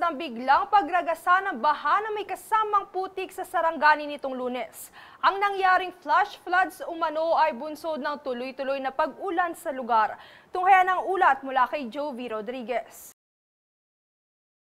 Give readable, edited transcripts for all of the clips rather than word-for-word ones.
ang biglang pagragasa ng baha na may kasamang putik sa Sarangani nitong Lunes. Ang nangyaring flash floods umano ay bunsod ng tuloy-tuloy na pag-ulan sa lugar. Tunghayan ang ulat mula kay Jovi Rodriguez.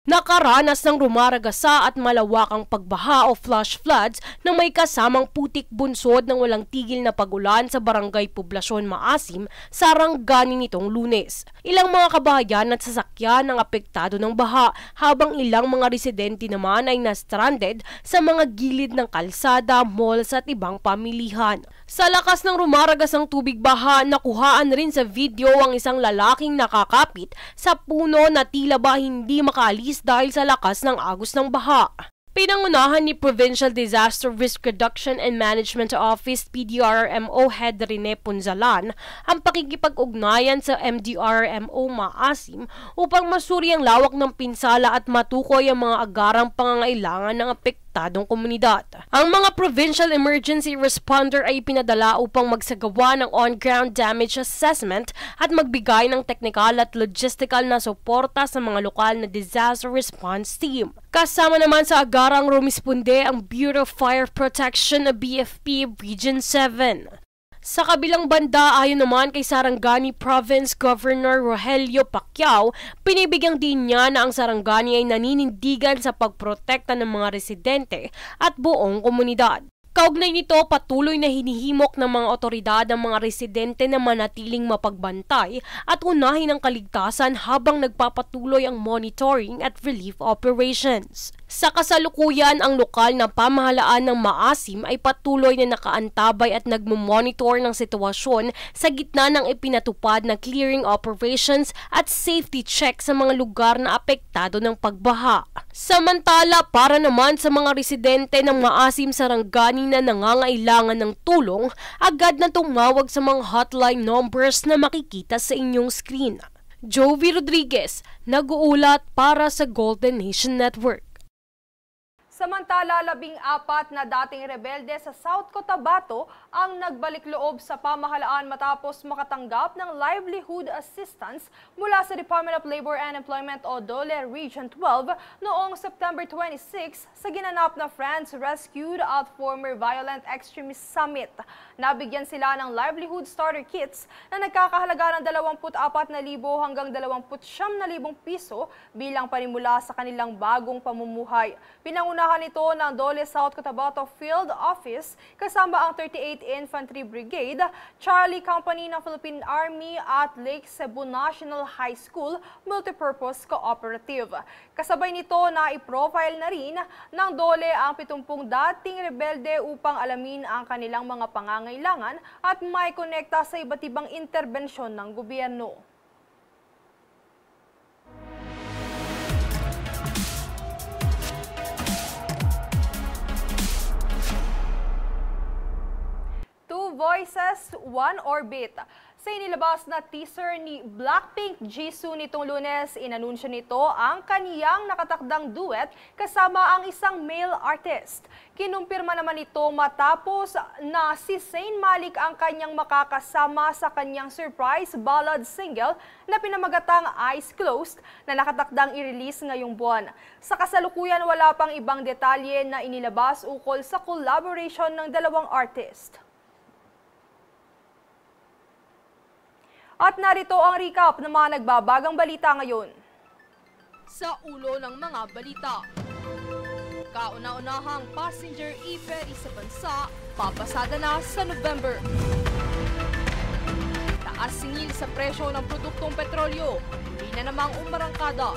Nakaranas ng rumaragasa at malawakang pagbaha o flash floods na may kasamang putik bunsod ng walang tigil na pag-ulan sa barangay Poblasyon Maasim, Sarangani nitong Lunes. Ilang mga kabahayan at sasakyan ang apektado ng baha habang ilang mga residente naman ay na-stranded sa mga gilid ng kalsada, malls at ibang pamilihan. Sa lakas ng rumaragasang tubig baha, nakuhaan rin sa video ang isang lalaking nakakapit sa puno na tila ba hindi makaalis dahil sa lakas ng agos ng baha. Pinangunahan ni Provincial Disaster Risk Reduction and Management Office PDRRMO Head Rene Punzalan ang pakikipag-ugnayan sa MDRRMO Maasim upang masuri ang lawak ng pinsala at matukoy ang mga agarang pangangailangan ng apektadong komunidad. Ang mga Provincial Emergency Responder ay pinadala upang magsagawa ng on-ground damage assessment at magbigay ng technical at logistical na suporta sa mga lokal na disaster response team. Kasama naman sa agarang rumisponde ang Bureau of Fire Protection o BFP Region 7. Sa kabilang banda, ayon naman kay Sarangani Province Governor Rogelio Pacquiao, pinibigyang din niya na ang Sarangani ay naninindigan sa pagprotekta ng mga residente at buong komunidad. Kaugnay nito, patuloy na hinihimok ng mga otoridad ang mga residente na manatiling mapagbantay at unahin ang kaligtasan habang nagpapatuloy ang monitoring at relief operations. Sa kasalukuyan, ang lokal na pamahalaan ng Maasim ay patuloy na nakaantabay at nagmomonitor ng sitwasyon sa gitna ng ipinatupad na clearing operations at safety check sa mga lugar na apektado ng pagbaha. Samantala, para naman sa mga residente ng Maasim Sarangani na nangangailangan ng tulong, agad na tumawag sa mga hotline numbers na makikita sa inyong screen. Jovi Rodriguez, nag-uulat para sa Golden Nation Network. Samantala, 14 na dating rebelde sa South Cotabato ang nagbalik loob sa pamahalaan matapos makatanggap ng livelihood assistance mula sa Department of Labor and Employment o DOLE Region 12 noong September 26 sa ginanap na Friends Rescued at Former Violent Extremist Summit. Nabigyan sila ng livelihood starter kits na nagkakahalaga ng 24,000 hanggang 29,000 piso bilang panimula sa kanilang bagong pamumuhay. Pinangunahan nito ng DOLE South Cotabato Field Office kasama ang 38th Infantry Brigade, Charlie Company ng Philippine Army at Lake Cebu National High School Multipurpose Cooperative. Kasabay nito na i-profile na rin ng DOLE ang 70 dating rebelde upang alamin ang kanilang mga pangangailangan at may konekta sa iba't ibang interbensyon ng gobyerno. Two Voices, One Orbit. Sa inilabas na teaser ni Blackpink Jisoo nitong Lunes, inanunsyo nito ang kaniyang nakatakdang duet kasama ang isang male artist. Kinumpirma naman ito matapos na si Zayn Malik ang kanyang makakasama sa kanyang surprise ballad single na pinamagatang Eyes Closed na nakatakdang i-release ngayong buwan. Sa kasalukuyan, wala pang ibang detalye na inilabas ukol sa collaboration ng dalawang artist. At narito ang recap ng mga nagbabagang balita ngayon. Sa ulo ng mga balita, kauna-unahang passenger e-ferry sa bansa, papasada na sa November. Taas singil sa presyo ng produktong petrolyo, hindi na namang umarangkada.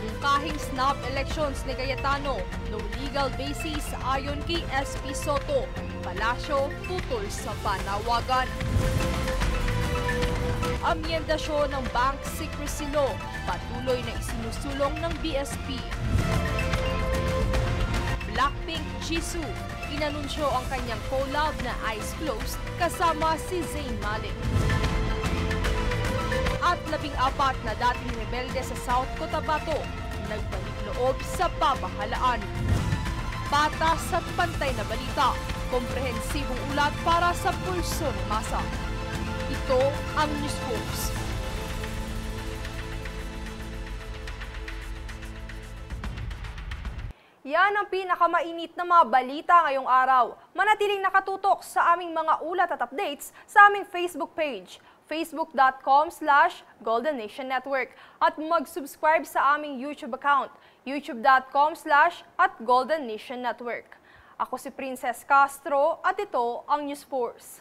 Mungkahing snap elections ni Cayetano, no legal basis ayon kay SP Soto. Palasyo tutol sa panawagan. Amyendasyon ng Bank Secrecy Law, patuloy na isinusulong ng BSP. Blackpink Jisoo, inanunsyo ang kanyang collab na Eyes Closed kasama si Zayn Malik. At 14 na dating rebelde sa South Cotabato, nagbalik loob sa pamahalaan. Patas at pantay na balita, komprehensibong ulat para sa pulso ng masa. Ito ang News Focus. Yan ang pinakamainit na mga balita ngayong araw. Manatiling nakatutok sa aming mga ulat at updates sa aming Facebook page, facebook.com/Golden Nation Network, at mag-subscribe sa aming YouTube account, youtube.com/@Golden Nation Network. Ako si Princess Castro at ito ang News Force.